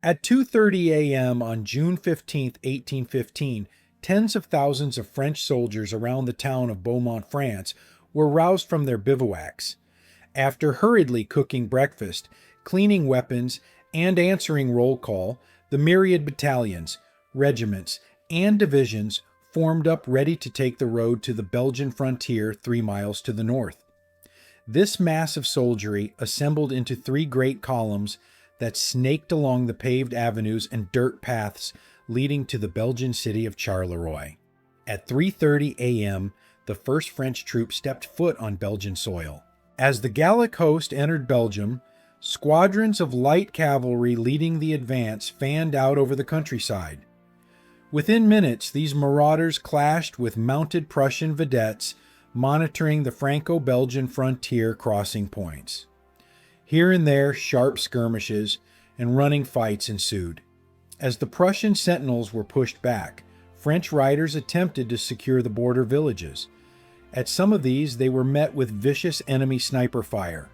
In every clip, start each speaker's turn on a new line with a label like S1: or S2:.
S1: At 2:30 a.m. on June 15, 1815, tens of thousands of French soldiers around the town of Beaumont, France, were roused from their bivouacs. After hurriedly cooking breakfast, cleaning weapons, and answering roll call, the myriad battalions, regiments, and divisions formed up ready to take the road to the Belgian frontier 3 miles to the north. This mass of soldiery assembled into three great columns that snaked along the paved avenues and dirt paths leading to the Belgian city of Charleroi. At 3:30 a.m., the first French troops stepped foot on Belgian soil. As the Gallic host entered Belgium, squadrons of light cavalry leading the advance fanned out over the countryside. Within minutes, these marauders clashed with mounted Prussian vedettes monitoring the Franco-Belgian frontier crossing points. Here and there, sharp skirmishes and running fights ensued. As the Prussian sentinels were pushed back, French riders attempted to secure the border villages. At some of these, they were met with vicious enemy sniper fire.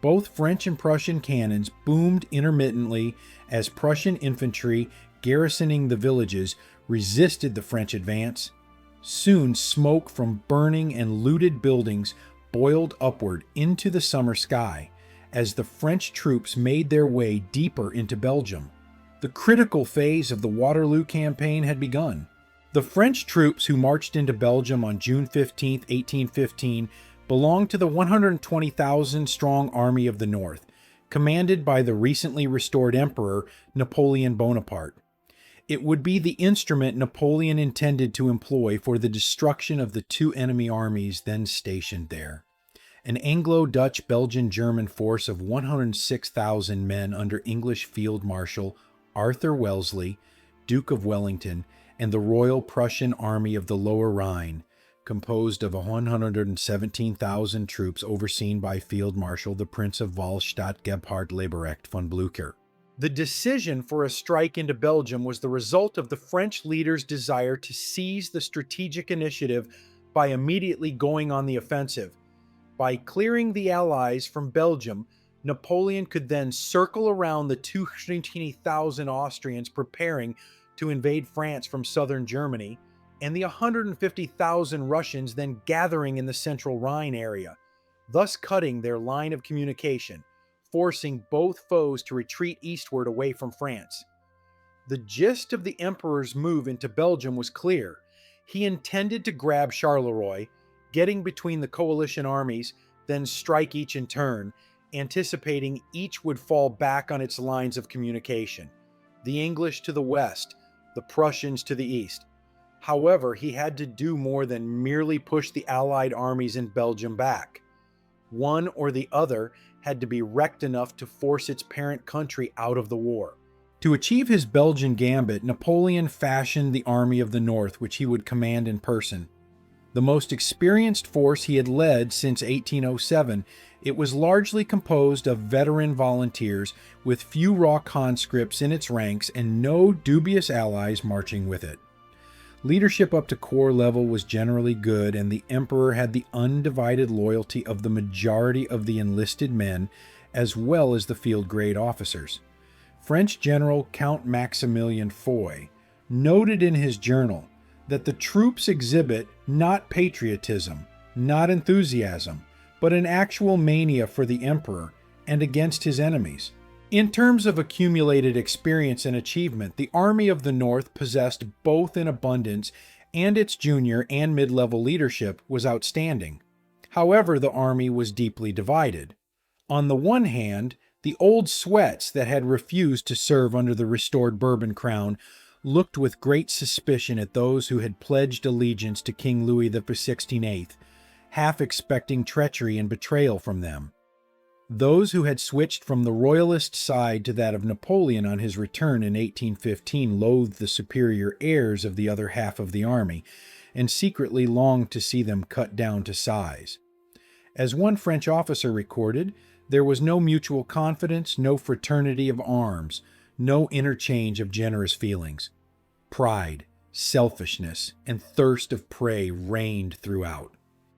S1: Both French and Prussian cannons boomed intermittently as Prussian infantry garrisoning the villages resisted the French advance. Soon, smoke from burning and looted buildings boiled upward into the summer sky as the French troops made their way deeper into Belgium. The critical phase of the Waterloo campaign had begun. The French troops who marched into Belgium on June 15, 1815, belonged to the 120,000-strong Army of the North, commanded by the recently restored Emperor Napoleon Bonaparte. It would be the instrument Napoleon intended to employ for the destruction of the two enemy armies then stationed there. An Anglo-Dutch-Belgian-German force of 106,000 men under English Field Marshal Arthur Wellesley, Duke of Wellington, and the Royal Prussian Army of the Lower Rhine, composed of 117,000 troops overseen by Field Marshal the Prince of Wahlstatt Gebhard Leberecht von Blücher. The decision for a strike into Belgium was the result of the French leaders' desire to seize the strategic initiative by immediately going on the offensive. By clearing the Allies from Belgium, Napoleon could then circle around the 220,000 Austrians preparing to invade France from southern Germany, and the 150,000 Russians then gathering in the central Rhine area, thus cutting their line of communication, forcing both foes to retreat eastward away from France. The gist of the Emperor's move into Belgium was clear. He intended to grab Charleroi, getting between the coalition armies, then strike each in turn, anticipating each would fall back on its lines of communication. The English to the west, the Prussians to the east. However, he had to do more than merely push the Allied armies in Belgium back. One or the other had to be wrecked enough to force its parent country out of the war. To achieve his Belgian gambit, Napoleon fashioned the Army of the North, which he would command in person. The most experienced force he had led since 1807, it was largely composed of veteran volunteers with few raw conscripts in its ranks and no dubious allies marching with it. Leadership up to corps level was generally good, and the Emperor had the undivided loyalty of the majority of the enlisted men as well as the field-grade officers. French General Count Maximilien Foy noted in his journal that the troops exhibit not patriotism, not enthusiasm, but an actual mania for the Emperor and against his enemies. In terms of accumulated experience and achievement, the Army of the North possessed both in abundance, and its junior and mid-level leadership was outstanding. However, the army was deeply divided. On the one hand, the old sweats that had refused to serve under the restored Bourbon crown looked with great suspicion at those who had pledged allegiance to King Louis XVI, half expecting treachery and betrayal from them. Those who had switched from the royalist side to that of Napoleon on his return in 1815 loathed the superior airs of the other half of the army, and secretly longed to see them cut down to size. As one French officer recorded, there was no mutual confidence, no fraternity of arms, no interchange of generous feelings. Pride, selfishness, and thirst of prey reigned throughout.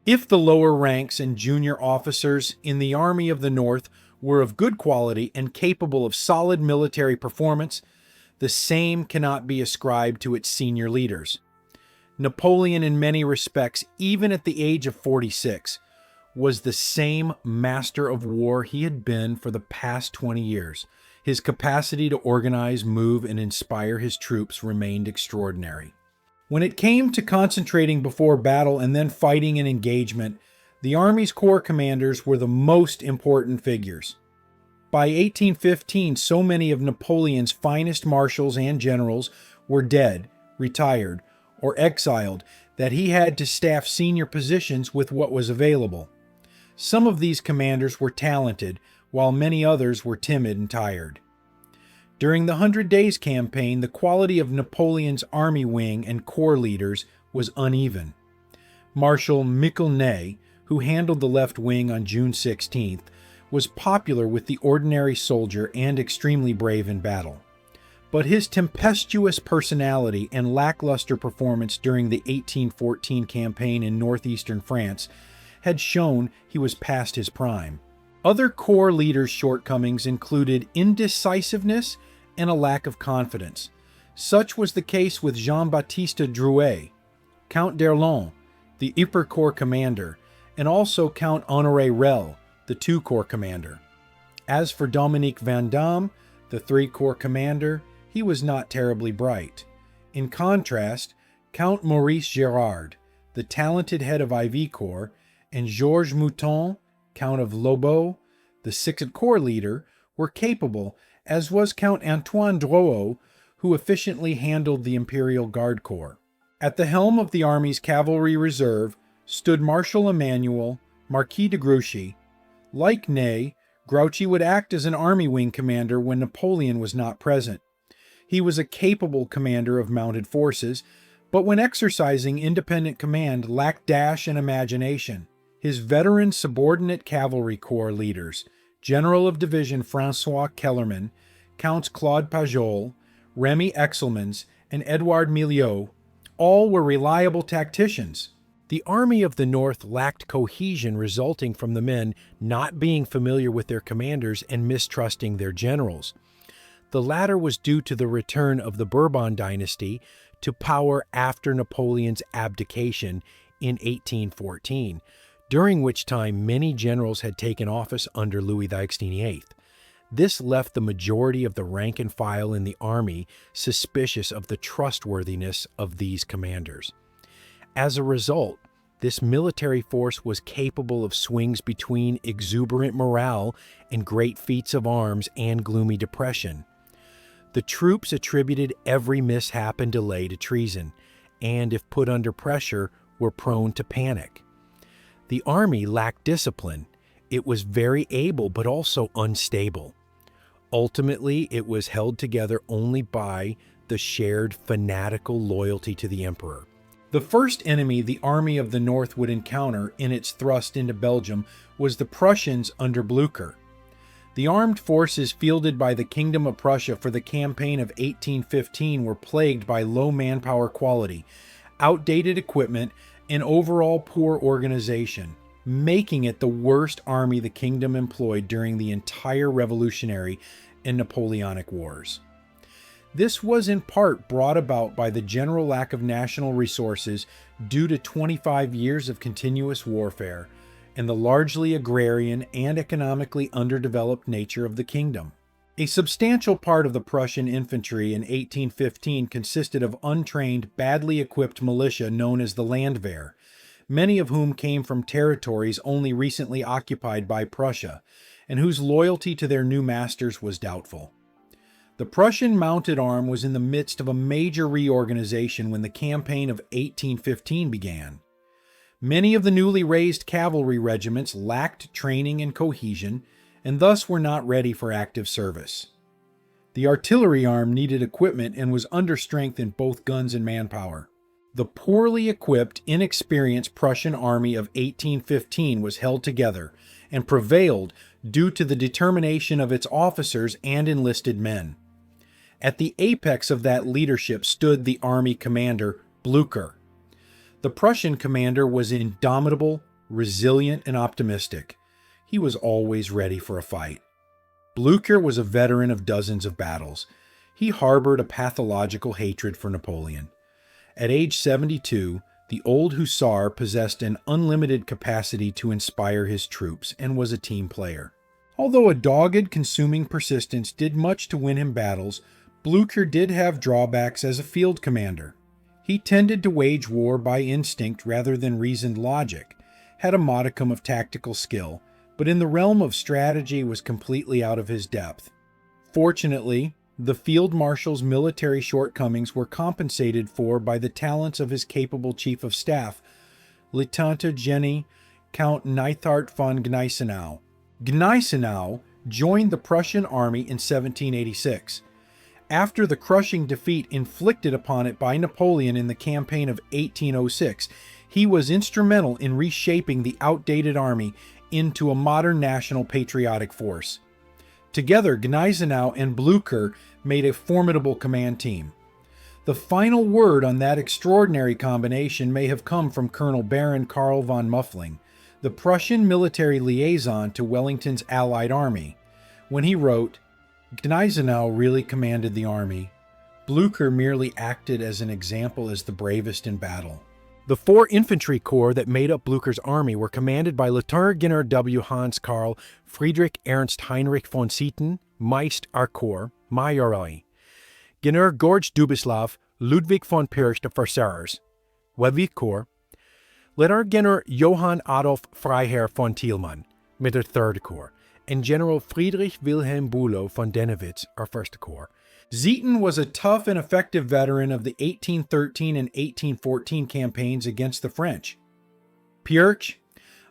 S1: If the lower ranks and junior officers in the Army of the North were of good quality and capable of solid military performance, the same cannot be ascribed to its senior leaders. Napoleon, in many respects, even at the age of 46, was the same master of war he had been for the past 20 years. His capacity to organize, move, and inspire his troops remained extraordinary. When it came to concentrating before battle and then fighting in engagement, the Army's corps commanders were the most important figures. By 1815, so many of Napoleon's finest marshals and generals were dead, retired, or exiled that he had to staff senior positions with what was available. Some of these commanders were talented, while many others were timid and tired. During the 100 Days campaign, the quality of Napoleon's army wing and corps leaders was uneven. Marshal Ney, who handled the left wing on June 16th, was popular with the ordinary soldier and extremely brave in battle. But his tempestuous personality and lackluster performance during the 1814 campaign in northeastern France had shown he was past his prime. Other corps leaders' shortcomings included indecisiveness and a lack of confidence. Such was the case with Jean-Baptiste Drouet, Count d'Erlon, the Ypres Corps commander, and also Count Honoré Rel, the 2 Corps commander. As for Dominique Vandamme, the 3 Corps commander, he was not terribly bright. In contrast, Count Maurice Gérard, the talented head of IV Corps, and Georges Mouton, Count of Lobau, the 6th Corps leader, were capable, as was Count Antoine Drouot, who efficiently handled the Imperial Guard Corps. At the helm of the Army's cavalry reserve stood Marshal Emmanuel, Marquis de Grouchy. Like Ney, Grouchy would act as an army wing commander when Napoleon was not present. He was a capable commander of mounted forces, but when exercising independent command lacked dash and imagination. His veteran subordinate cavalry corps leaders, General of Division François Kellerman, Counts Claude Pajol, Remy Exelmans, and Edouard Milieu, all were reliable tacticians. The Army of the North lacked cohesion resulting from the men not being familiar with their commanders and mistrusting their generals. The latter was due to the return of the Bourbon dynasty to power after Napoleon's abdication in 1814, during which time many generals had taken office under Louis XVIII. This left the majority of the rank and file in the army suspicious of the trustworthiness of these commanders. As a result, this military force was capable of swings between exuberant morale and great feats of arms and gloomy depression. The troops attributed every mishap and delay to treason, and if put under pressure, were prone to panic. The army lacked discipline. It was very able but also unstable. Ultimately, it was held together only by the shared fanatical loyalty to the emperor. The first enemy the Army of the North would encounter in its thrust into Belgium was the Prussians under Blücher. The armed forces fielded by the Kingdom of Prussia for the campaign of 1815 were plagued by low manpower quality, outdated equipment, and overall poor organization, making it the worst army the kingdom employed during the entire Revolutionary and Napoleonic Wars. This was in part brought about by the general lack of national resources due to 25 years of continuous warfare and the largely agrarian and economically underdeveloped nature of the kingdom. A substantial part of the Prussian infantry in 1815 consisted of untrained, badly equipped militia known as the Landwehr, many of whom came from territories only recently occupied by Prussia, and whose loyalty to their new masters was doubtful. The Prussian mounted arm was in the midst of a major reorganization when the campaign of 1815 began. Many of the newly raised cavalry regiments lacked training and cohesion, and thus were not ready for active service. The artillery arm needed equipment and was under strength in both guns and manpower. The poorly equipped, inexperienced Prussian army of 1815 was held together and prevailed due to the determination of its officers and enlisted men. At the apex of that leadership stood the army commander, Blücher. The Prussian commander was indomitable, resilient, and optimistic. He was always ready for a fight. Blücher was a veteran of dozens of battles. He harbored a pathological hatred for Napoleon. At age 72, the old hussar possessed an unlimited capacity to inspire his troops and was a team player. Although a dogged, consuming persistence did much to win him battles, Blücher did have drawbacks as a field commander. He tended to wage war by instinct rather than reasoned logic, had a modicum of tactical skill, but in the realm of strategy was completely out of his depth. Fortunately, the field marshal's military shortcomings were compensated for by the talents of his capable chief of staff, Lieutenant-General Count Neithart von Gneisenau. Gneisenau joined the Prussian army in 1786. After the crushing defeat inflicted upon it by Napoleon in the campaign of 1806, he was instrumental in reshaping the outdated army into a modern national patriotic force. Together, Gneisenau and Blücher made a formidable command team. The final word on that extraordinary combination may have come from Colonel Baron Karl von Muffling, the Prussian military liaison to Wellington's allied army, when he wrote, "Gneisenau really commanded the army. Blücher merely acted as an example as the bravest in battle." The 4 infantry corps that made up Blücher's army were commanded by Lieutenant General W. Hans Karl Friedrich Ernst Heinrich von Zieten, Meist Arcourt, Majorei, General George Dubislav Ludwig von Pirch de Versars, Wavik Corps, Lieutenant General Johann Adolf Freiherr von Thielmann, mit der 3rd Corps, and General Friedrich Wilhelm Bülow von Dennewitz, our 1st Corps. Zieten was a tough and effective veteran of the 1813 and 1814 campaigns against the French. Pirch,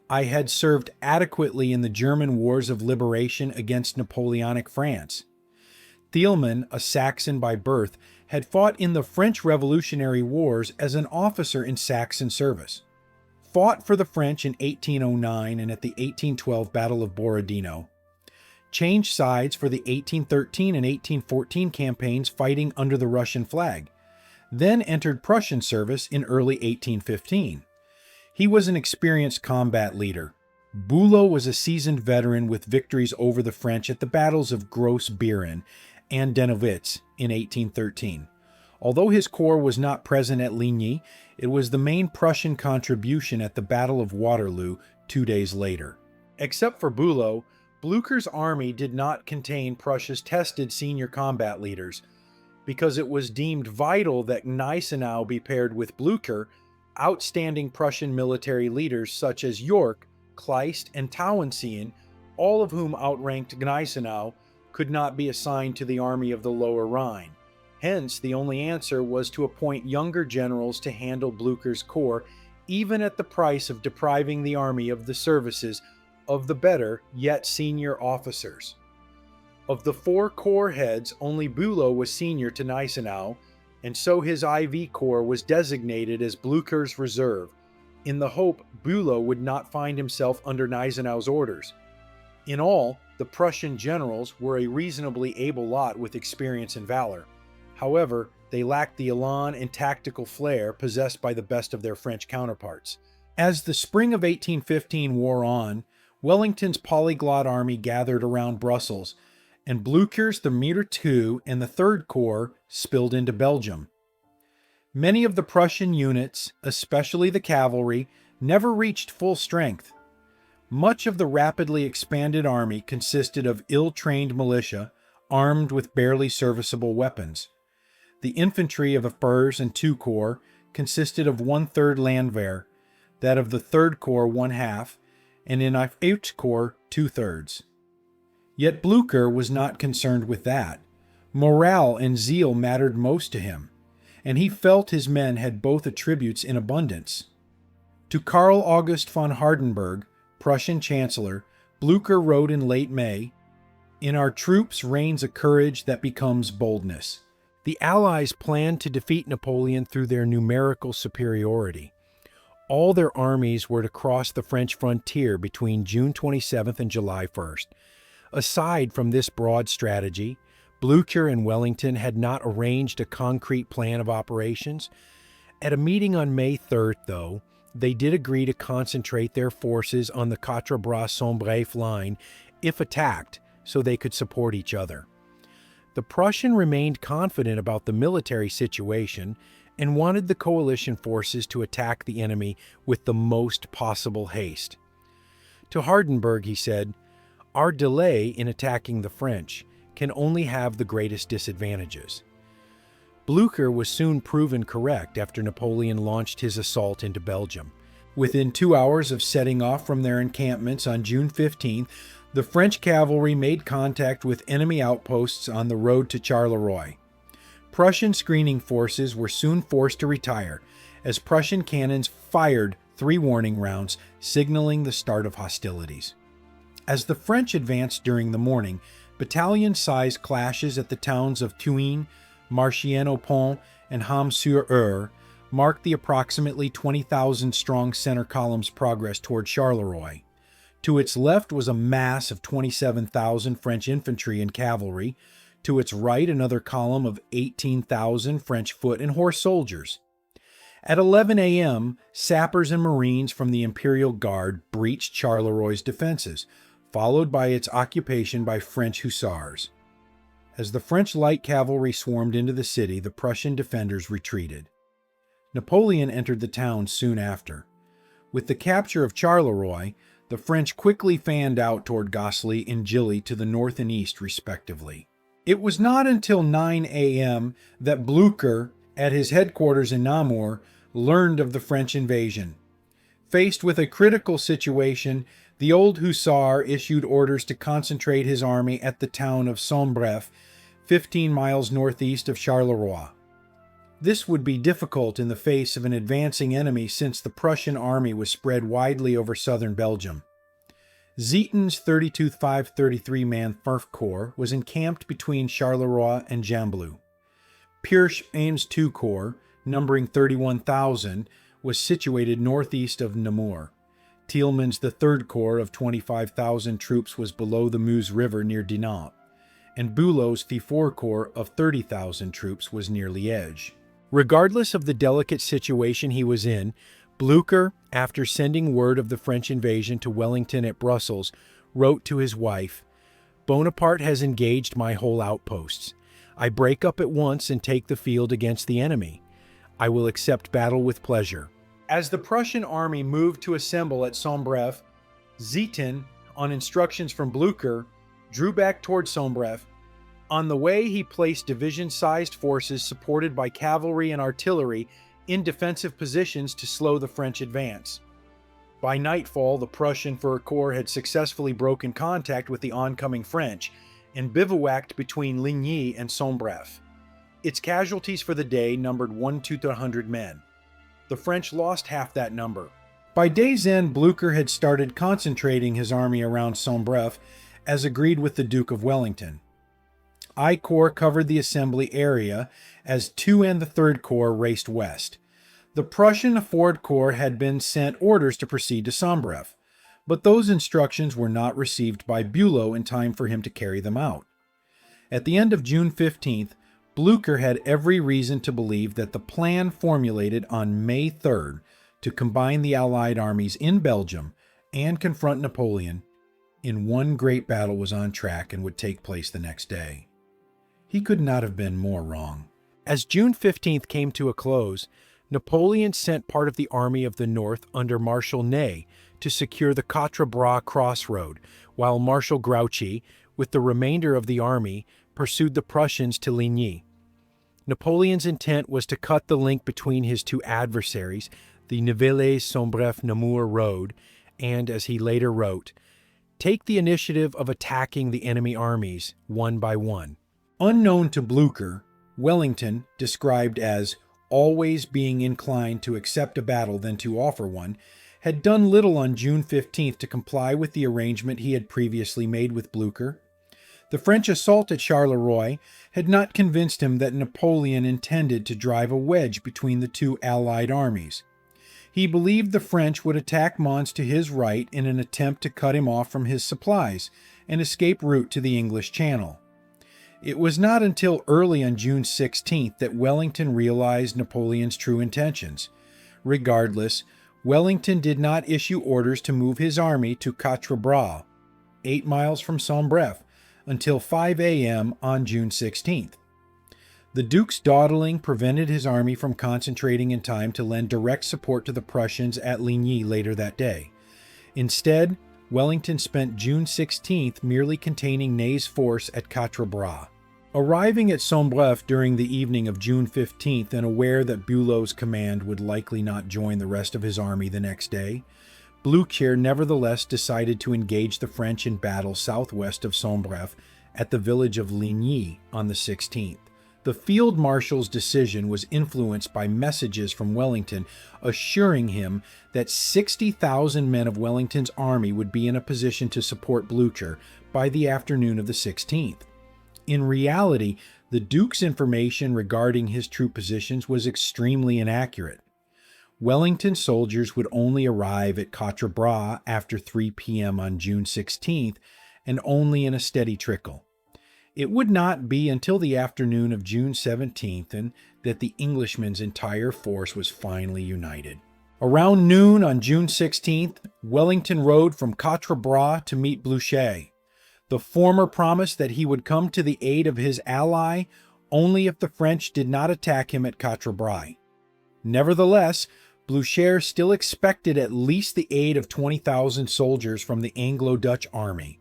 S1: I had served adequately in the German wars of liberation against Napoleonic France. Thielmann, a Saxon by birth, had fought in the French Revolutionary Wars as an officer in Saxon service. Fought for the French in 1809 and at the 1812 Battle of Borodino. Changed sides for the 1813 and 1814 campaigns fighting under the Russian flag. Then entered Prussian service in early 1815. He was an experienced combat leader. Bülow was a seasoned veteran with victories over the French at the battles of Gross Beeren and Dennewitz in 1813. Although his corps was not present at Ligny, it was the main Prussian contribution at the Battle of Waterloo 2 days later. Except for Bülow, Blücher's army did not contain Prussia's tested senior combat leaders. Because it was deemed vital that Gneisenau be paired with Blücher, outstanding Prussian military leaders such as York, Kleist, and Tauentzien, all of whom outranked Gneisenau, could not be assigned to the army of the Lower Rhine. Hence, the only answer was to appoint younger generals to handle Blücher's corps, even at the price of depriving the army of the services of the better, yet senior officers. Of the 4 corps heads, only Bülow was senior to Gneisenau, and so his IV corps was designated as Blücher's reserve, in the hope Bülow would not find himself under Gneisenau's orders. In all, the Prussian generals were a reasonably able lot with experience and valor. However, they lacked the elan and tactical flair possessed by the best of their French counterparts. As the spring of 1815 wore on, Wellington's polyglot army gathered around Brussels, and Blücher's the Meter II and the 3rd Corps spilled into Belgium. Many of the Prussian units, especially the cavalry, never reached full strength. Much of the rapidly expanded army consisted of ill-trained militia, armed with barely serviceable weapons. The infantry of the 1st and 2 Corps consisted of 1/3 Landwehr, that of the 3rd Corps 1/2, and in 8th Corps 2/3. Yet Blücher was not concerned with that. Morale and zeal mattered most to him, and he felt his men had both attributes in abundance. To Karl August von Hardenberg, Prussian Chancellor, Blücher wrote in late May, "In our troops reigns a courage that becomes boldness." The Allies planned to defeat Napoleon through their numerical superiority. All their armies were to cross the French frontier between June 27th and July 1st. Aside from this broad strategy, Blücher and Wellington had not arranged a concrete plan of operations. At a meeting on May 3rd, though, they did agree to concentrate their forces on the Quatre-Bras-Sombreffe line if attacked, so they could support each other. The Prussian remained confident about the military situation and wanted the coalition forces to attack the enemy with the most possible haste. To Hardenberg, he said, "Our delay in attacking the French can only have the greatest disadvantages." Blücher was soon proven correct after Napoleon launched his assault into Belgium. Within 2 hours of setting off from their encampments on June 15th, the French cavalry made contact with enemy outposts on the road to Charleroi. Prussian screening forces were soon forced to retire, as Prussian cannons fired 3 warning rounds, signaling the start of hostilities. As the French advanced during the morning, battalion-sized clashes at the towns of Thuin, Marchienne-au-Pont, and Ham-sur-Eure marked the approximately 20,000-strong center column's progress toward Charleroi. To its left was a mass of 27,000 French infantry and cavalry. To its right, another column of 18,000 French foot and horse soldiers. At 11 a.m., sappers and marines from the Imperial Guard breached Charleroi's defenses, followed by its occupation by French hussars. As the French light cavalry swarmed into the city, the Prussian defenders retreated. Napoleon entered the town soon after. With the capture of Charleroi, the French quickly fanned out toward Gosselies and Gilly to the north and east, respectively. It was not until 9 a.m. that Blücher, at his headquarters in Namur, learned of the French invasion. Faced with a critical situation, the old hussar issued orders to concentrate his army at the town of Sombref, 15 miles northeast of Charleroi. This would be difficult in the face of an advancing enemy since the Prussian army was spread widely over southern Belgium. Zieten's 32th 533-man Furth Corps was encamped between Charleroi and Gembloux. Prussian's II Corps, numbering 31,000, was situated northeast of Namur. Thielmann's the Third Corps of 25,000 troops was below the Meuse River near Dinant, and Bülow's IV Corps of 30,000 troops was near Liège. Regardless of the delicate situation he was in, Blücher, after sending word of the French invasion to Wellington at Brussels, wrote to his wife, "Bonaparte has engaged my whole outposts. I break up at once and take the field against the enemy. I will accept battle with pleasure." As the Prussian army moved to assemble at Sombref, Zieten, on instructions from Blücher, drew back toward Sombref. On the way, he placed division-sized forces supported by cavalry and artillery in defensive positions to slow the French advance. By nightfall, the Prussian IV Corps had successfully broken contact with the oncoming French and bivouacked between Ligny and Sombref. Its casualties for the day numbered 1 to 100 men. The French lost half that number. By day's end, Blücher had started concentrating his army around Sombref, as agreed with the Duke of Wellington. I Corps covered the assembly area as II and the Third Corps raced west. The Prussian IV Corps had been sent orders to proceed to Sombref, but those instructions were not received by Bülow in time for him to carry them out. At the end of June 15th, Blücher had every reason to believe that the plan formulated on May 3rd to combine the Allied armies in Belgium and confront Napoleon in one great battle was on track and would take place the next day. He could not have been more wrong. As June 15th came to a close, Napoleon sent part of the Army of the North under Marshal Ney to secure the Quatre Bras crossroad, while Marshal Grouchy, with the remainder of the army, pursued the Prussians to Ligny. Napoleon's intent was to cut the link between his two adversaries, the Nivelles-Sombref-Namur road, and, as he later wrote, take the initiative of attacking the enemy armies one by one. Unknown to Blücher, Wellington, described as always being inclined to accept a battle than to offer one, had done little on June 15th to comply with the arrangement he had previously made with Blücher. The French assault at Charleroi had not convinced him that Napoleon intended to drive a wedge between the two Allied armies. He believed the French would attack Mons to his right in an attempt to cut him off from his supplies and escape route to the English Channel. It was not until early on June 16th that Wellington realized Napoleon's true intentions. Regardless, Wellington did not issue orders to move his army to Quatre Bras, 8 miles from Sombref, until 5 a.m. on June 16th. The Duke's dawdling prevented his army from concentrating in time to lend direct support to the Prussians at Ligny later that day. Instead, Wellington spent June 16th merely containing Ney's force at Quatre Bras. Arriving at Sombref during the evening of June 15th and aware that Bülow's command would likely not join the rest of his army the next day, Blücher nevertheless decided to engage the French in battle southwest of Sombref at the village of Ligny on the 16th. The Field Marshal's decision was influenced by messages from Wellington assuring him that 60,000 men of Wellington's army would be in a position to support Blücher by the afternoon of the 16th. In reality, the Duke's information regarding his troop positions was extremely inaccurate. Wellington soldiers would only arrive at Quatre Bras after 3 p.m. on June 16th and only in a steady trickle. It would not be until the afternoon of June 17th that the Englishman's entire force was finally united. Around noon on June 16th, Wellington rode from Quatre Bras to meet Blücher. The former promised that he would come to the aid of his ally only if the French did not attack him at Quatre Bras. Nevertheless, Blücher still expected at least the aid of 20,000 soldiers from the Anglo-Dutch army.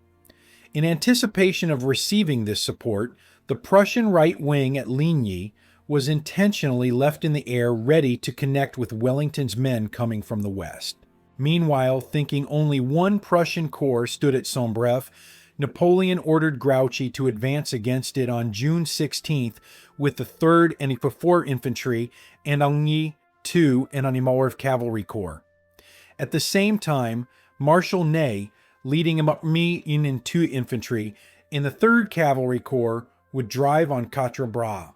S1: In anticipation of receiving this support, the Prussian right wing at Ligny was intentionally left in the air ready to connect with Wellington's men coming from the west. Meanwhile, thinking only one Prussian corps stood at Sombref, Napoleon ordered Grouchy to advance against it on June 16th with the 3rd and 4th Infantry and Ligny II and Animauer Cavalry Corps. At the same time, Marshal Ney, leading an army in 2 Infantry in the 3rd Cavalry Corps, would drive on Quatre Bras.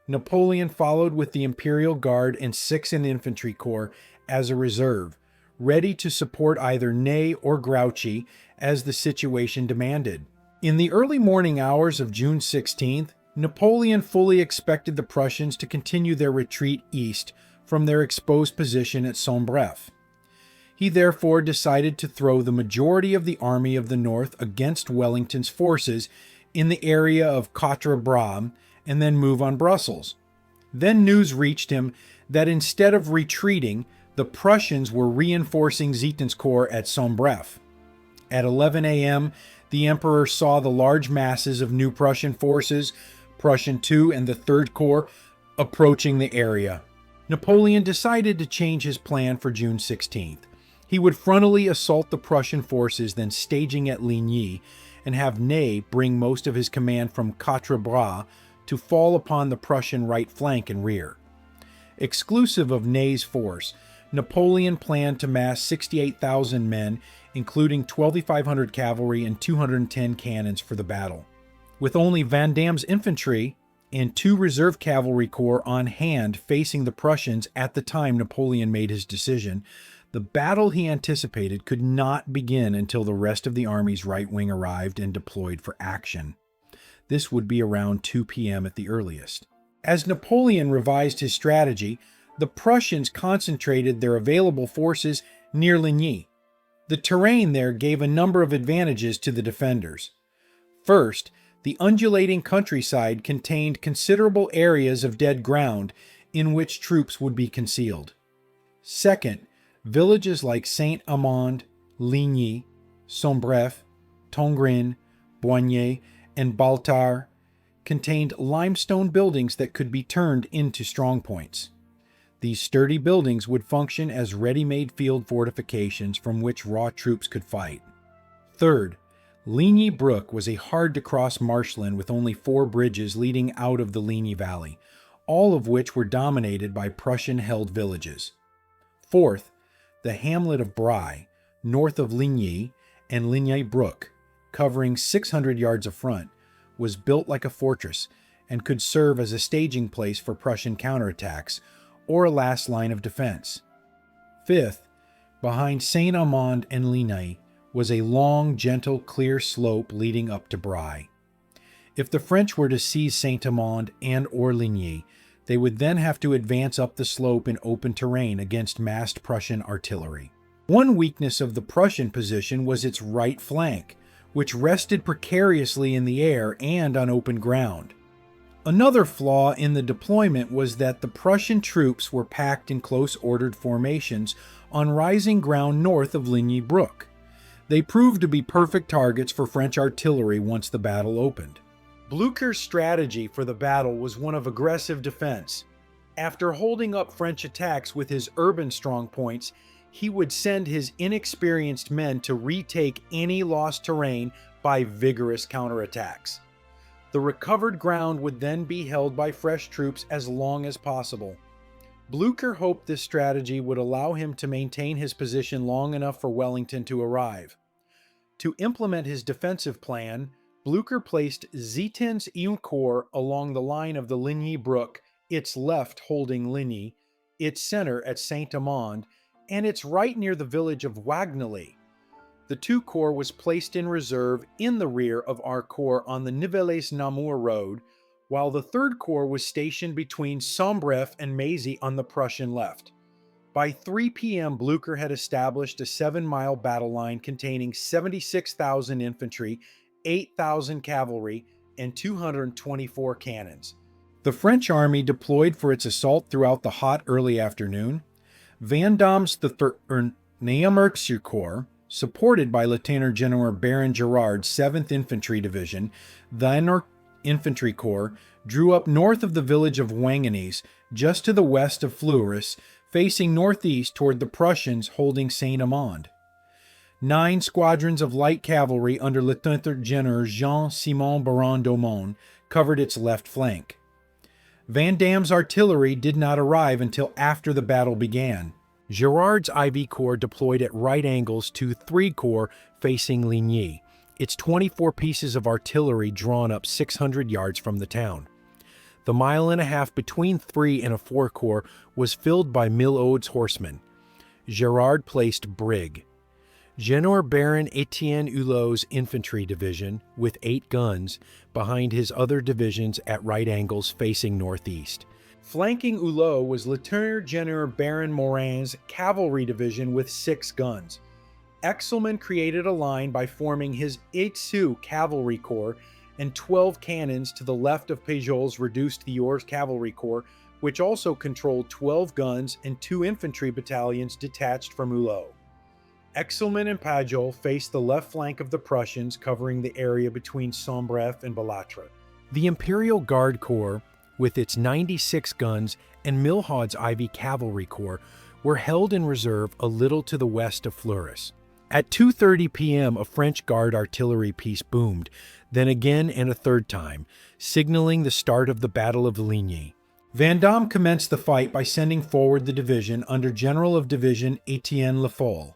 S1: Napoleon followed with the Imperial Guard and 2nd Infantry Corps as a reserve, ready to support either Ney or Grouchy as the situation demanded. In the early morning hours of June 16th, Napoleon fully expected the Prussians to continue their retreat east from their exposed position at Sombref. He therefore decided to throw the majority of the Army of the North against Wellington's forces in the area of Quatre Bras and then move on Brussels. Then news reached him that instead of retreating, the Prussians were reinforcing Zieten's corps at Sombref. At 11 a.m., the Emperor saw the large masses of new Prussian forces, Prussian II and the 3rd Corps, approaching the area. Napoleon decided to change his plan for June 16th. He would frontally assault the Prussian forces, then staging at Ligny, and have Ney bring most of his command from Quatre Bras to fall upon the Prussian right flank and rear. Exclusive of Ney's force, Napoleon planned to mass 68,000 men, including 2,500 cavalry and 210 cannons for the battle. With only Vandam's infantry and 2 reserve cavalry corps on hand facing the Prussians at the time Napoleon made his decision, the battle he anticipated could not begin until the rest of the army's right wing arrived and deployed for action. This would be around 2 p.m. at the earliest. As Napoleon revised his strategy, the Prussians concentrated their available forces near Ligny. The terrain there gave a number of advantages to the defenders. First, the undulating countryside contained considerable areas of dead ground in which troops would be concealed. Second, villages like Saint-Amand, Ligny, Sombref, Tongres, Boigny, and Baltard contained limestone buildings that could be turned into strongpoints. These sturdy buildings would function as ready-made field fortifications from which raw troops could fight. Third, Ligny Brook was a hard-to-cross marshland with only 4 bridges leading out of the Ligny Valley, all of which were dominated by Prussian-held villages. Fourth, the hamlet of Bry, north of Ligny, and Ligny Brook, covering 600 yards of front, was built like a fortress and could serve as a staging place for Prussian counterattacks or a last line of defense. Fifth, behind Saint-Amand and Ligny was a long, gentle, clear slope leading up to Bry. If the French were to seize Saint-Amand and or Ligny, they would then have to advance up the slope in open terrain against massed Prussian artillery. One weakness of the Prussian position was its right flank, which rested precariously in the air and on open ground. Another flaw in the deployment was that the Prussian troops were packed in close ordered formations on rising ground north of Ligny Brook. They proved to be perfect targets for French artillery once the battle opened. Blücher's strategy for the battle was one of aggressive defense. After holding up French attacks with his urban strongpoints, he would send his inexperienced men to retake any lost terrain by vigorous counterattacks. The recovered ground would then be held by fresh troops as long as possible. Blücher hoped this strategy would allow him to maintain his position long enough for Wellington to arrive. To implement his defensive plan, Blücher placed Zieten's I Corps along the line of the Ligny Brook, its left holding Ligny, its center at Saint-Amand, and its right near the village of Wagnally. The II Corps was placed in reserve in the rear of our corps on the Nivelles-Namur road, while the III Corps was stationed between Sombref and Mézy on the Prussian left. By 3 p.m., Blücher had established a 7-mile battle line containing 76,000 infantry, 8,000 cavalry, and 224 cannons. The French army deployed for its assault throughout the hot early afternoon. Vendôme's Neamerxier Corps, supported by Lieutenant General Baron Gerard's 7th Infantry Division, the Infantry Corps, drew up north of the village of Wangenes, just to the west of Fleurus, facing northeast toward the Prussians holding Saint-Amand. 9 squadrons of light cavalry under Lieutenant General Jean-Simon Baron d'Aumont covered its left flank. Vendôme's artillery did not arrive until after the battle began. Gerard's IV Corps deployed at right angles to III Corps facing Ligny, its 24 pieces of artillery drawn up 600 yards from the town. The mile and a half between III and IV Corps was filled by Milhaud's horsemen. Gerard placed Brig. General Baron Etienne Hulot's infantry division, with 8 guns, behind his other divisions at right angles facing northeast. Flanking Hulot was Lieutenant General Baron Morin's cavalry division with 6 guns. Exelman created a line by forming his ensues cavalry corps and 12 cannons to the left of Pajol's reduced Thiers cavalry corps, which also controlled 12 guns and 2 infantry battalions detached from Hulot. Exelman and Pajol faced the left flank of the Prussians, covering the area between Sombref and Balatre. The Imperial Guard Corps, with its 96 guns, and Milhaud's IV Cavalry Corps were held in reserve a little to the west of Fleurus. At 2:30 p.m., a French Guard artillery piece boomed, then again and a third time, signaling the start of the Battle of Ligny. Vendôme commenced the fight by sending forward the division under General of Division Etienne Lefol.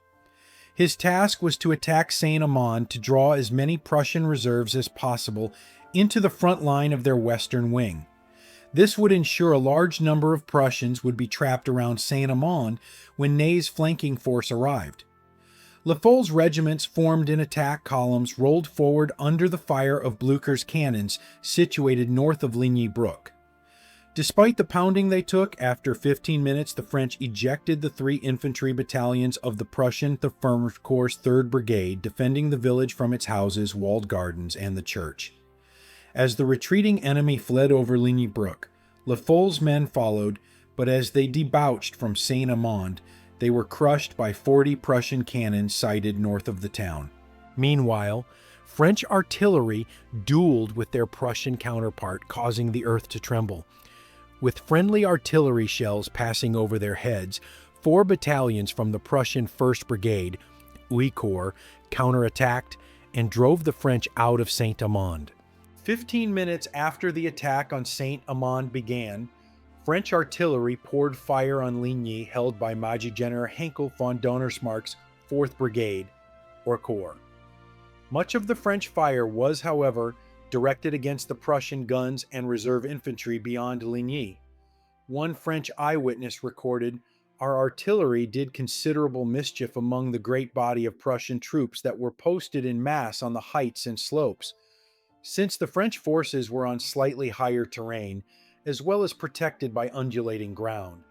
S1: His task was to attack Saint-Amand to draw as many Prussian reserves as possible into the front line of their western wing. This would ensure a large number of Prussians would be trapped around Saint-Amand when Ney's flanking force arrived. Lefol's regiments, formed in attack columns, rolled forward under the fire of Blücher's cannons situated north of Ligny Brook. Despite the pounding they took, after 15 minutes the French ejected the 3 infantry battalions of the Prussian First Corps 3rd Brigade, defending the village from its houses, walled gardens, and the church. As the retreating enemy fled over Ligny Brook, Lefol's men followed, but as they debouched from Saint-Amand, they were crushed by 40 Prussian cannons sighted north of the town. Meanwhile, French artillery dueled with their Prussian counterpart, causing the earth to tremble. With friendly artillery shells passing over their heads, 4 battalions from the Prussian 1st Brigade, I Corps, counterattacked and drove the French out of Saint-Amand. 15 minutes after the attack on Saint-Amand began, French artillery poured fire on Ligny, held by Major General Henkel von Donnersmarck's 4th Brigade, or Corps. Much of the French fire was, however, directed against the Prussian guns and reserve infantry beyond Ligny. One French eyewitness recorded, "Our artillery did considerable mischief among the great body of Prussian troops that were posted in mass on the heights and slopes. Since the French forces were on slightly higher terrain, as well as protected by undulating ground,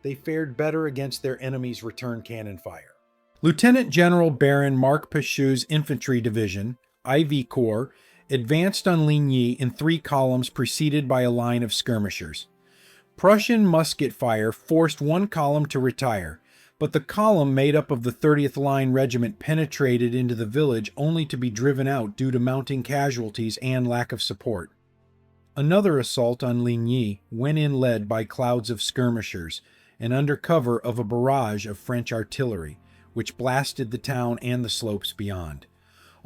S1: they fared better against their enemy's return cannon fire." Lieutenant General Baron Marc Pichot's infantry division, IV Corps, advanced on Ligny in 3 columns preceded by a line of skirmishers. Prussian musket fire forced one column to retire, but the column made up of the 30th Line Regiment penetrated into the village only to be driven out due to mounting casualties and lack of support. Another assault on Ligny went in led by clouds of skirmishers and under cover of a barrage of French artillery, which blasted the town and the slopes beyond.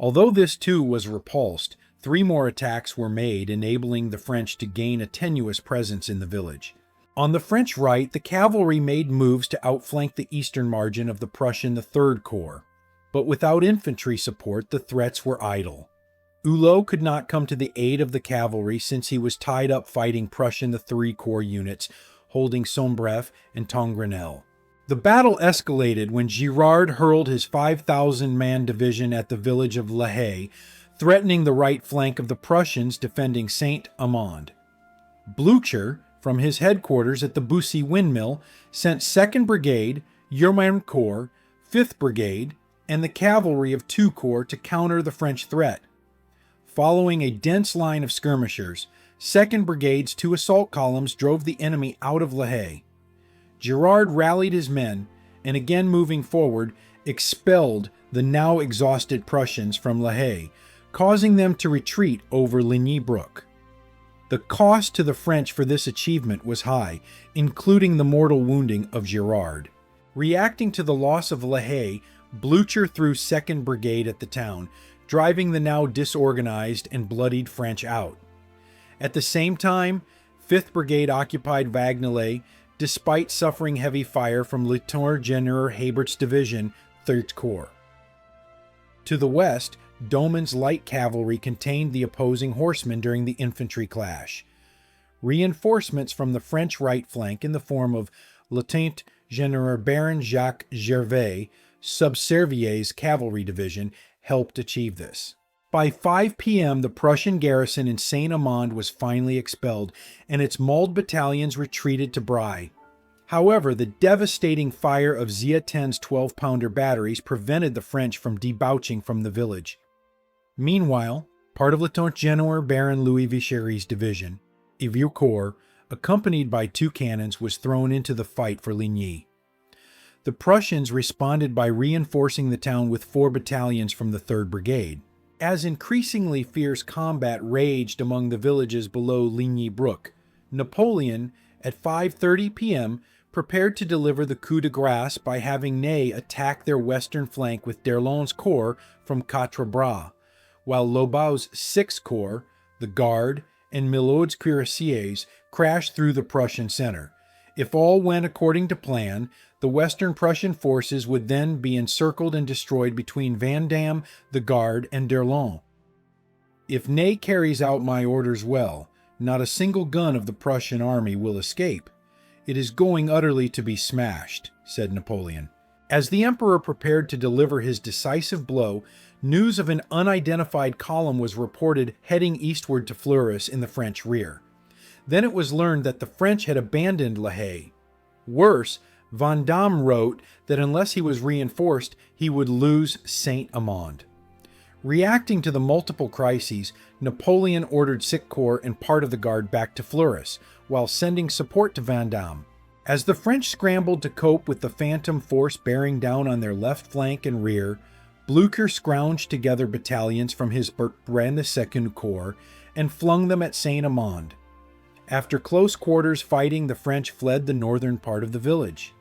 S1: Although this too was repulsed, 3 more attacks were made, enabling the French to gain a tenuous presence in the village. On the French right, the cavalry made moves to outflank the eastern margin of the Prussian III Corps, but without infantry support, the threats were idle. Hulot could not come to the aid of the cavalry since he was tied up fighting Prussian III Corps units holding Sombref and Tongrenel. The battle escalated when Girard hurled his 5,000-man division at the village of La Haye, threatening the right flank of the Prussians defending Saint-Amand. Blücher, from his headquarters at the Bussy Windmill, sent 2nd Brigade, Yeoman Corps, 5th Brigade, and the cavalry of 2 Corps to counter the French threat. Following a dense line of skirmishers, 2nd Brigade's 2 assault columns drove the enemy out of La Haye. Girard rallied his men, and again moving forward, expelled the now exhausted Prussians from La Haye, causing them to retreat over Ligny Brook. The cost to the French for this achievement was high, including the mortal wounding of Girard. Reacting to the loss of La Haye, Blücher threw 2nd Brigade at the town, driving the now disorganized and bloodied French out. At the same time, 5th Brigade occupied Vagnolay, despite suffering heavy fire from Lieutenant General Habert's division, 3rd Corps. To the west, Doman's light cavalry contained the opposing horsemen during the infantry clash. Reinforcements from the French right flank in the form of Lieutenant General Baron Jacques Gervais, Subservier's cavalry division, helped achieve this. By 5 p.m., the Prussian garrison in Saint-Amand was finally expelled, and its mauled battalions retreated to Bry. However, the devastating fire of Ziethen's 12-pounder batteries prevented the French from debouching from the village. Meanwhile, part of Lieutenant General Baron Louis Vichery's division, Yves Corps, accompanied by 2 cannons, was thrown into the fight for Ligny. The Prussians responded by reinforcing the town with 4 battalions from the 3rd Brigade. As increasingly fierce combat raged among the villages below Ligny Brook, Napoleon, at 5:30 p.m., prepared to deliver the coup de grace by having Ney attack their western flank with d'Erlon's corps from Quatre Bras, while Lobau's 6th Corps, the Guard, and Milhaud's cuirassiers crashed through the Prussian center. If all went according to plan, the Western Prussian forces would then be encircled and destroyed between Vandamme, the Guard, and d'Erlon. If Ney carries out my orders well, not a single gun of the Prussian army will escape. It is going utterly to be smashed, said Napoleon. As the Emperor prepared to deliver his decisive blow, news of an unidentified column was reported heading eastward to Fleurus in the French rear. Then it was learned that the French had abandoned La Haye. Worse, Vandamme wrote that unless he was reinforced, he would lose Saint-Amand. Reacting to the multiple crises, Napoleon ordered 6th Corps and part of the Guard back to Fleurus, while sending support to Vandamme. As the French scrambled to cope with the phantom force bearing down on their left flank and rear, Blücher scrounged together battalions from his Bertrand-II Corps and flung them at Saint-Amand. After close quarters fighting, the French fled the northern part of the village.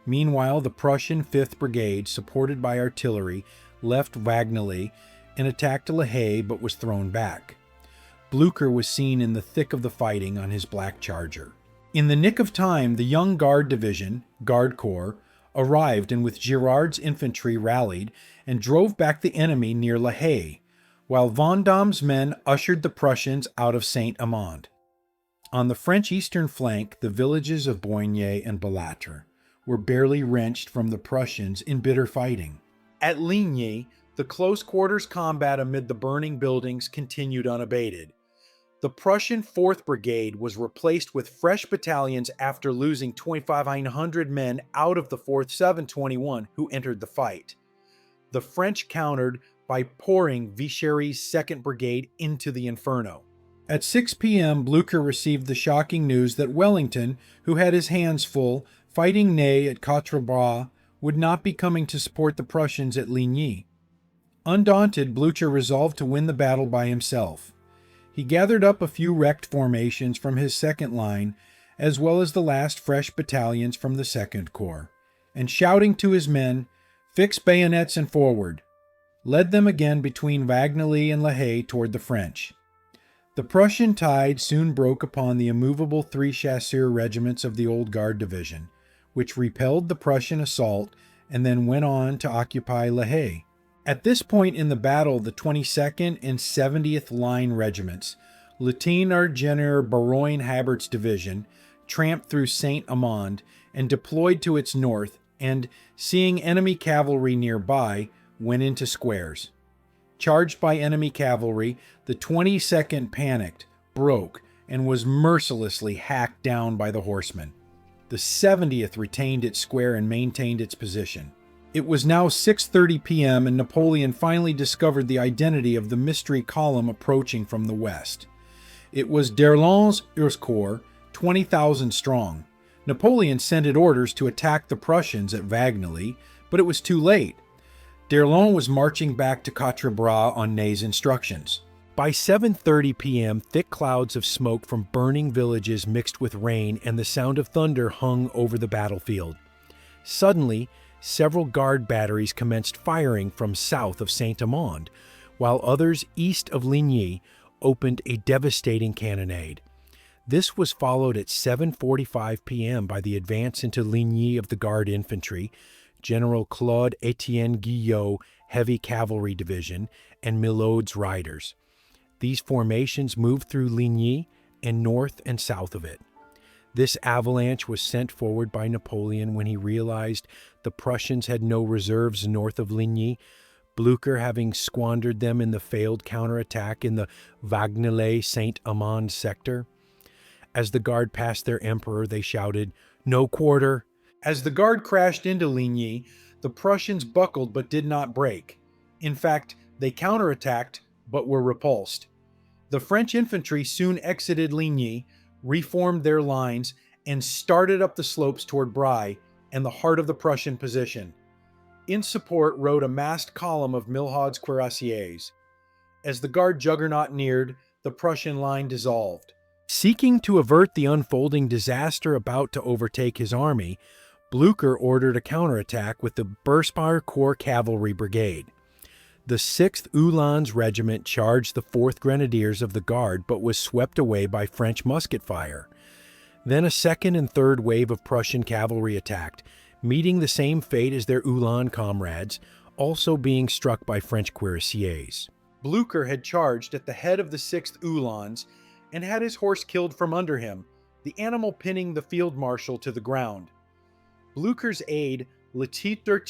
S1: Meanwhile, the Prussian 5th Brigade, supported by artillery, left Vagnolay and attacked La Haye but was thrown back. Blücher was seen in the thick of the fighting on his black charger. In the nick of time, the young Guard Division, Guard Corps, arrived and with Girard's infantry rallied and drove back the enemy near La Haye, while Vandamme's men ushered the Prussians out of Saint-Amand. On the French eastern flank, the villages of Boigny and Balatre were barely wrenched from the Prussians in bitter fighting. At Ligny, the close quarters combat amid the burning buildings continued unabated. The Prussian 4th Brigade was replaced with fresh battalions after losing 2,500 men out of the 4th 721 who entered the fight. The French countered by pouring Vichery's 2nd Brigade into the inferno. At 6 p.m., Blücher received the shocking news that Wellington, who had his hands full fighting Ney at Quatre Bras, would not be coming to support the Prussians at Ligny. Undaunted, Blücher resolved to win the battle by himself. He gathered up a few wrecked formations from his 2nd line, as well as the last fresh battalions from the 2nd Corps, and shouting to his men, "Fix bayonets and forward," led them again between Waterloo and La Haye toward the French. The Prussian tide soon broke upon the immovable 3 chasseur regiments of the Old Guard Division, which repelled the Prussian assault and then went on to occupy La Haye. At this point in the battle, the 22nd and 70th Line regiments, Lieutenant Baron Habert's division, tramped through St. Amand and deployed to its north, and, seeing enemy cavalry nearby, went into squares. Charged by enemy cavalry, the 22nd panicked, broke, and was mercilessly hacked down by the horsemen. The 70th retained its square and maintained its position. It was now 6:30 p.m. and Napoleon finally discovered the identity of the mystery column approaching from the west. It was d'Erlon's Corps, 20,000 strong. Napoleon sent it orders to attack the Prussians at Waterloo, but it was too late. d'Erlon was marching back to Quatre Bras on Ney's instructions. By 7:30 p.m., thick clouds of smoke from burning villages mixed with rain and the sound of thunder hung over the battlefield. Suddenly, several guard batteries commenced firing from south of Saint-Amand, while others east of Ligny opened a devastating cannonade. This was followed at 7:45 p.m. by the advance into Ligny of the Guard Infantry, General Claude Etienne Guyot's Heavy Cavalry Division, and Milhaud's Riders. These formations moved through Ligny and north and south of it. This avalanche was sent forward by Napoleon when he realized the Prussians had no reserves north of Ligny, Blücher having squandered them in the failed counterattack in the Wagnelay-Saint-Amand sector. As the Guard passed their emperor, they shouted, "No quarter!" As the Guard crashed into Ligny, the Prussians buckled but did not break. In fact, they counterattacked but were repulsed. The French infantry soon exited Ligny, reformed their lines, and started up the slopes toward Bray and the heart of the Prussian position. In support rode a massed column of Milhaud's cuirassiers. As the Guard juggernaut neared, the Prussian line dissolved. Seeking to avert the unfolding disaster about to overtake his army, Blücher ordered a counterattack with the Burspar Corps Cavalry Brigade. The 6th Uhlans Regiment charged the 4th Grenadiers of the Guard but was swept away by French musket fire. Then a 2nd and 3rd wave of Prussian cavalry attacked, meeting the same fate as their Uhlan comrades, also being struck by French cuirassiers. Blücher had charged at the head of the 6th Uhlans and had his horse killed from under him, the animal pinning the field marshal to the ground. Blücher's aide, Lieutenant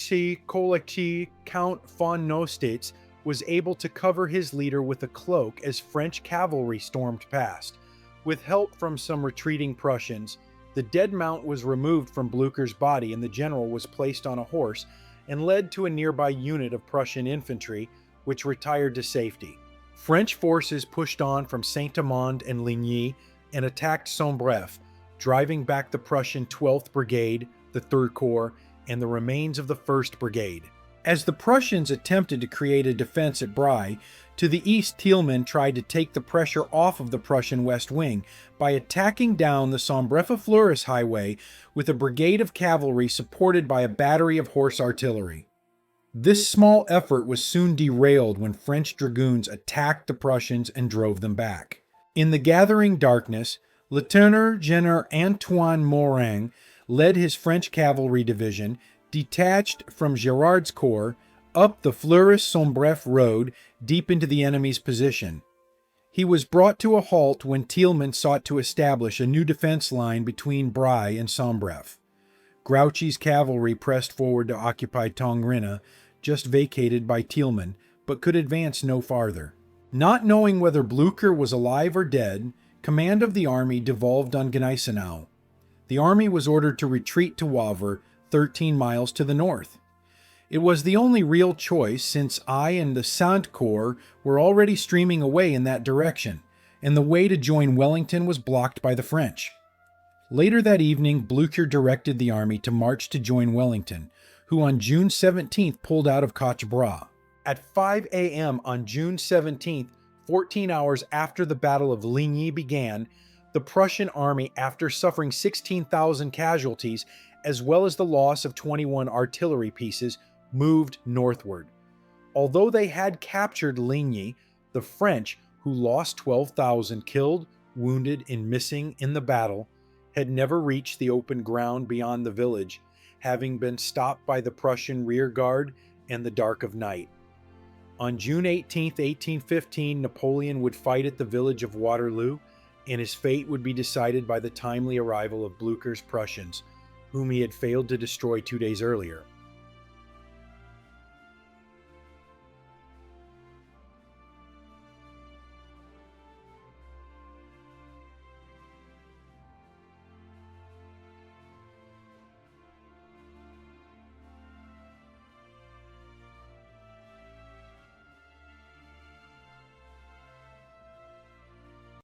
S1: Collectif Count von Nostitz, was able to cover his leader with a cloak as French cavalry stormed past. With help from some retreating Prussians, the dead mount was removed from Blücher's body and the general was placed on a horse and led to a nearby unit of Prussian infantry, which retired to safety. French forces pushed on from Saint-Amand and Ligny and attacked Sombref, driving back the Prussian 12th Brigade, the 3rd Corps, and the remains of the 1st Brigade. As the Prussians attempted to create a defense at Bray, to the east Thielmann tried to take the pressure off of the Prussian west wing by attacking down the Sombreffe-Fleurus highway with a brigade of cavalry supported by a battery of horse artillery. This small effort was soon derailed when French dragoons attacked the Prussians and drove them back. In the gathering darkness, Lieutenant General Antoine Morin led his French cavalry division, detached from Gérard's corps, up the Fleurus-Sombreffe road deep into the enemy's position. He was brought to a halt when Thielmann sought to establish a new defense line between Bray and Sombreffe. Grouchy's cavalry pressed forward to occupy Tongrinne, just vacated by Thielmann, but could advance no farther. Not knowing whether Blücher was alive or dead, command of the army devolved on Gneisenau. The army was ordered to retreat to Wavre, 13 miles to the north. It was the only real choice, since I and the Saint Corps were already streaming away in that direction, and the way to join Wellington was blocked by the French. Later that evening, Blücher directed the army to march to join Wellington, who on June 17th pulled out of Quatre Bras. At 5 a.m. on June 17th, 14 hours after the Battle of Ligny began, the Prussian army, after suffering 16,000 casualties, as well as the loss of 21 artillery pieces, moved northward. Although they had captured Ligny, the French, who lost 12,000 killed, wounded, and missing in the battle, had never reached the open ground beyond the village, having been stopped by the Prussian rear guard and the dark of night. On June 18, 1815, Napoleon would fight at the village of Waterloo, and his fate would be decided by the timely arrival of Blücher's Prussians, whom he had failed to destroy 2 days earlier.